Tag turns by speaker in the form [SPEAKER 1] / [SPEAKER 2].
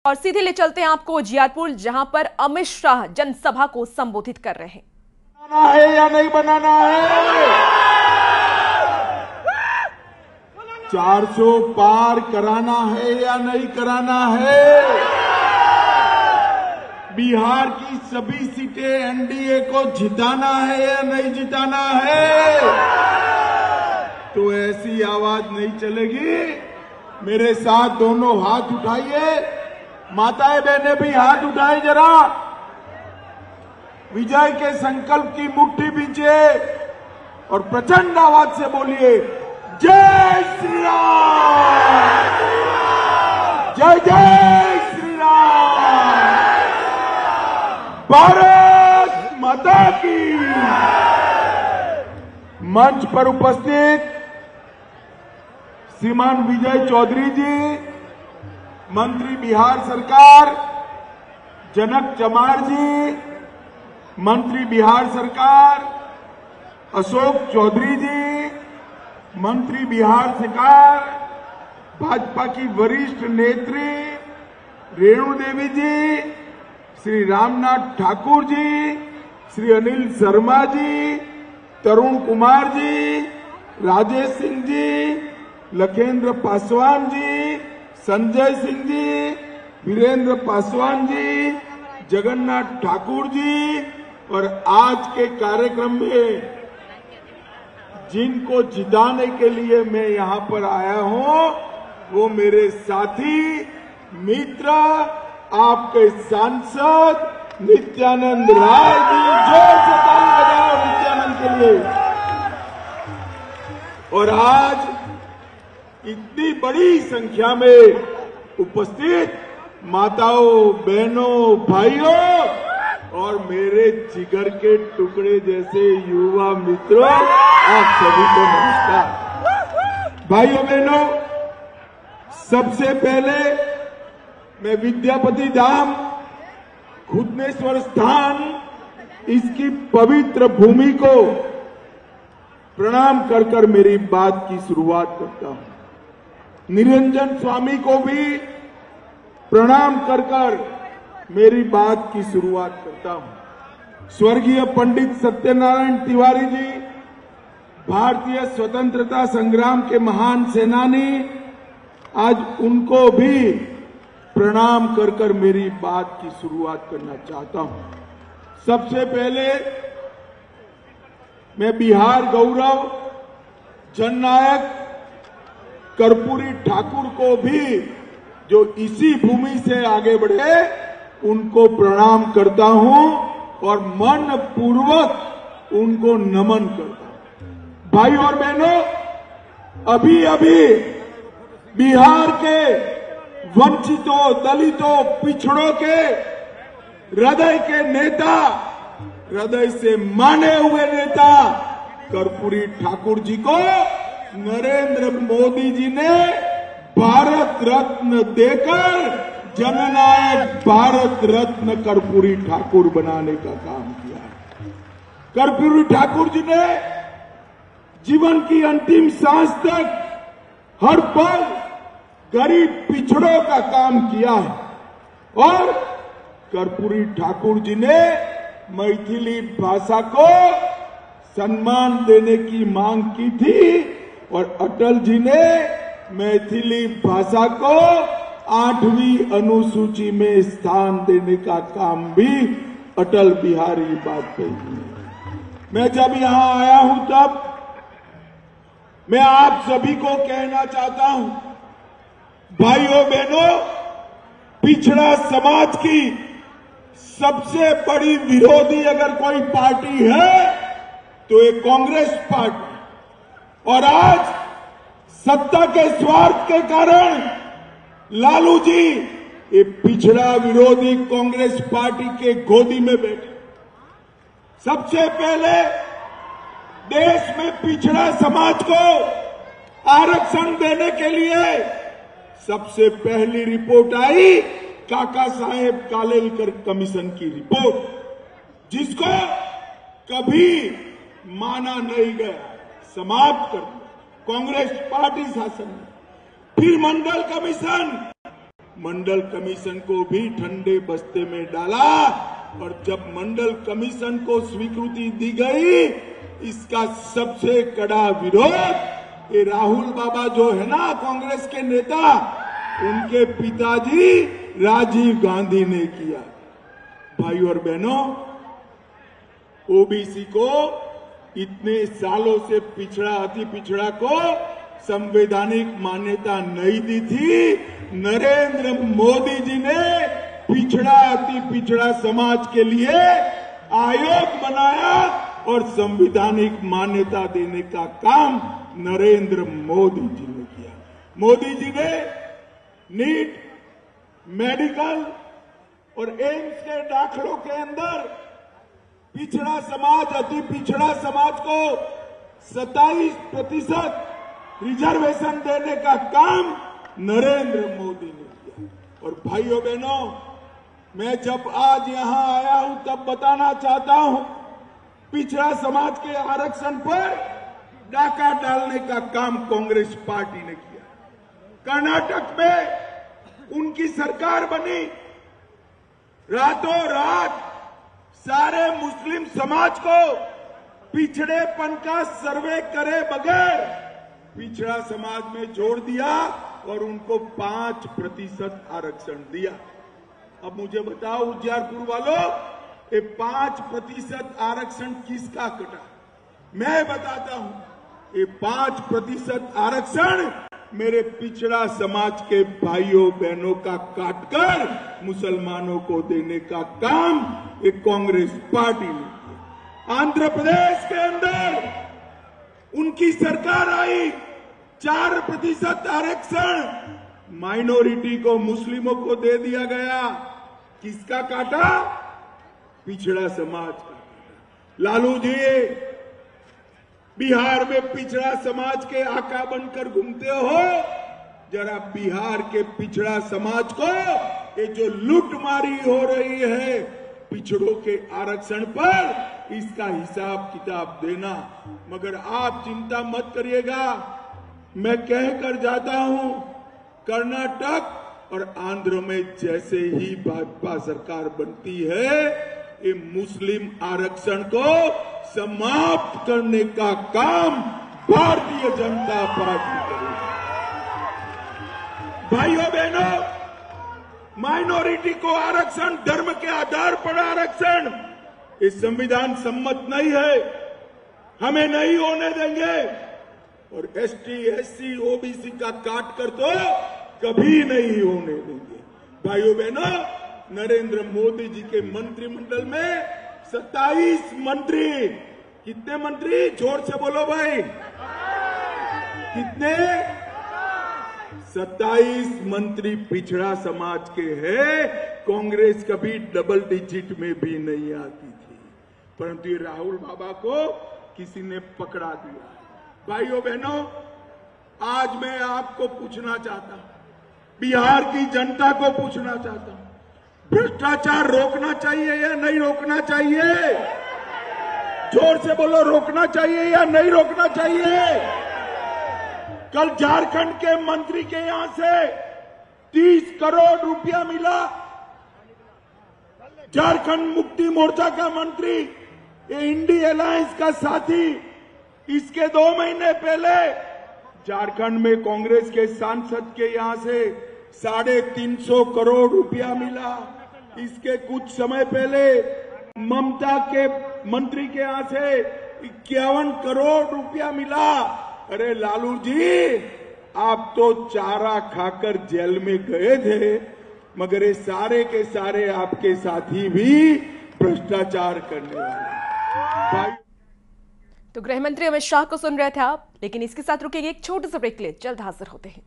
[SPEAKER 1] और सीधे ले चलते हैं आपको उजियारपुर, जहां पर अमित शाह जनसभा को संबोधित कर रहे हैं।
[SPEAKER 2] बनाना है या नहीं बनाना है? 400 पार कराना है या नहीं कराना है? बिहार की सभी सीटें एनडीए को जिताना है या नहीं जिताना है? तो ऐसी आवाज नहीं चलेगी। मेरे साथ दोनों हाथ उठाइए, माताएं बहनें भी हाथ उठाए जरा। विजय के संकल्प की मुट्ठी बींचे और प्रचंड आवाज से बोलिए, जय श्री राम, जय जय श्री राम, भारत माता की। मंच पर उपस्थित श्रीमान विजय चौधरी जी, मंत्री बिहार सरकार, जनक चमार जी, मंत्री बिहार सरकार, अशोक चौधरी जी, मंत्री बिहार सरकार, भाजपा की वरिष्ठ नेत्री रेणु देवी जी, श्री रामनाथ ठाकुर जी, श्री अनिल शर्मा जी, तरुण कुमार जी, राजेश सिंह जी, लखेंद्र पासवान जी, संजय सिंह जी, वीरेंद्र पासवान जी, जगन्नाथ ठाकुर जी, और आज के कार्यक्रम में जिनको जिताने के लिए मैं यहां पर आया हूं, वो मेरे साथी मित्र, आपके सांसद नित्यानंद राय जी। जोर से ताली बजाओ नित्यानंद के लिए। और आज इतनी बड़ी संख्या में उपस्थित माताओं, बहनों, भाइयों और मेरे जिगर के टुकड़े जैसे युवा मित्रों, आप सभी को नमस्कार। भाइयों बहनों, सबसे पहले मैं विद्यापति धाम, घुटनेश्वर स्थान, इसकी पवित्र भूमि को प्रणाम कर कर मेरी बात की शुरुआत करता हूं। निरंजन स्वामी को भी प्रणाम कर कर मेरी बात की शुरुआत करता हूं। स्वर्गीय पंडित सत्यनारायण तिवारी जी, भारतीय स्वतंत्रता संग्राम के महान सेनानी, आज उनको भी प्रणाम कर कर मेरी बात की शुरुआत करना चाहता हूं। सबसे पहले मैं बिहार गौरव जननायक कर्पूरी ठाकुर को भी, जो इसी भूमि से आगे बढ़े, उनको प्रणाम करता हूं और मन पूर्वक उनको नमन करता हूं। भाई और बहनों, अभी अभी बिहार के वंचितों, दलितों, पिछड़ों के हृदय के नेता, हृदय से माने हुए नेता कर्पूरी ठाकुर जी को नरेंद्र मोदी जी ने भारत रत्न देकर जननायक भारत रत्न कर्पूरी ठाकुर बनाने का काम किया। कर्पूरी ठाकुर जी ने जीवन की अंतिम सांस तक हर पल गरीब पिछड़ों का काम किया है और कर्पूरी ठाकुर जी ने मैथिली भाषा को सम्मान देने की मांग की थी और अटल जी ने मैथिली भाषा को 8वीं अनुसूची में स्थान देने का काम भी अटल बिहारी वाजपेयी ने। मैं जब यहां आया हूं तब मैं आप सभी को कहना चाहता हूं, भाइयों बहनों, पिछड़ा समाज की सबसे बड़ी विरोधी अगर कोई पार्टी है तो ये कांग्रेस पार्टी। और आज सत्ता के स्वार्थ के कारण लालू जी ये पिछड़ा विरोधी कांग्रेस पार्टी के गोदी में बैठे। सबसे पहले देश में पिछड़ा समाज को आरक्षण देने के लिए सबसे पहली रिपोर्ट आई काका साहेब कालेलकर कमीशन की रिपोर्ट, जिसको कभी माना नहीं गया, समाप्त कर दिया कांग्रेस पार्टी शासन में। फिर मंडल कमीशन, मंडल कमीशन को भी ठंडे बस्ते में डाला और जब मंडल कमीशन को स्वीकृति दी गई, इसका सबसे कड़ा विरोध ये राहुल बाबा जो है ना कांग्रेस के नेता, उनके पिताजी राजीव गांधी ने किया। भाई और बहनों, ओबीसी को इतने सालों से पिछड़ा अति पिछड़ा को संवैधानिक मान्यता नहीं दी थी। नरेंद्र मोदी जी ने पिछड़ा अति पिछड़ा समाज के लिए आयोग बनाया और संवैधानिक मान्यता देने का काम नरेंद्र मोदी जी ने किया। मोदी जी ने नीट, मेडिकल और एम्स के दाखिलों के अंदर पिछड़ा समाज, अति पिछड़ा समाज को 27% रिजर्वेशन देने का काम नरेंद्र मोदी ने किया। और भाइयों बहनों, मैं जब आज यहां आया हूं तब बताना चाहता हूं, पिछड़ा समाज के आरक्षण पर डाका डालने का काम कांग्रेस पार्टी ने किया। कर्नाटक में उनकी सरकार बनी, रातों रात सारे मुस्लिम समाज को पिछड़ेपन का सर्वे करे बगैर पिछड़ा समाज में जोड़ दिया और उनको 5% आरक्षण दिया। अब मुझे बताओ उजियारपुर वालों, ये 5% आरक्षण किसका कटा? मैं बताता हूं, ये 5% आरक्षण मेरे पिछड़ा समाज के भाइयों बहनों का काटकर मुसलमानों को देने का काम ये कांग्रेस पार्टी ने किया। आंध्र प्रदेश के अंदर उनकी सरकार आई, 4% आरक्षण माइनॉरिटी को, मुस्लिमों को दे दिया गया। किसका काटा? पिछड़ा समाज का। लालू जी बिहार में पिछड़ा समाज के आका बनकर घूमते हो, जरा बिहार के पिछड़ा समाज को ये जो लूटमारी हो रही है पिछड़ों के आरक्षण पर, इसका हिसाब किताब देना। मगर आप चिंता मत करिएगा, मैं कहकर जाता हूं, कर्नाटक और आंध्र में जैसे ही भाजपा सरकार बनती है, ये मुस्लिम आरक्षण को समाप्त करने का काम भारतीय जनता पार्टी करेगी। भाइयों बहनों, माइनॉरिटी को आरक्षण, धर्म के आधार पर आरक्षण, ये संविधान सम्मत नहीं है, हमें नहीं होने देंगे। और एसटी, एससी, ओबीसी का काट कर तो कभी नहीं होने देंगे। भाइयों बहनों, नरेंद्र मोदी जी के मंत्रिमंडल में 27 मंत्री, कितने मंत्री? जोर से बोलो भाई, कितने? 27 मंत्री पिछड़ा समाज के हैं। कांग्रेस कभी डबल डिजिट में भी नहीं आती थी, परंतु ये राहुल बाबा को किसी ने पकड़ा दिया। भाइयों बहनों, आज मैं आपको पूछना चाहता हूं, बिहार की जनता को पूछना चाहता हूं, भ्रष्टाचार रोकना चाहिए या नहीं रोकना चाहिए? जोर से बोलो, रोकना चाहिए या नहीं रोकना चाहिए? कल झारखंड के मंत्री के यहां से 30 करोड़ रुपया मिला। झारखंड मुक्ति मोर्चा का मंत्री, ये इंडी अलायंस का साथी, इसके 2 महीने पहले झारखंड में कांग्रेस के सांसद के यहां से 350 करोड़ रुपया मिला। इसके कुछ समय पहले ममता के मंत्री के यहां से 51 करोड़ रुपया मिला। अरे लालू जी, आप तो चारा खाकर जेल में गए थे, मगर ये सारे के सारे आपके साथी भी भ्रष्टाचार करने वाले।
[SPEAKER 1] तो गृह मंत्री अमित शाह को सुन रहे थे आप, लेकिन इसके साथ रुकेंगे एक छोटे से ब्रेक के लिए, जल्द हाजिर होते हैं।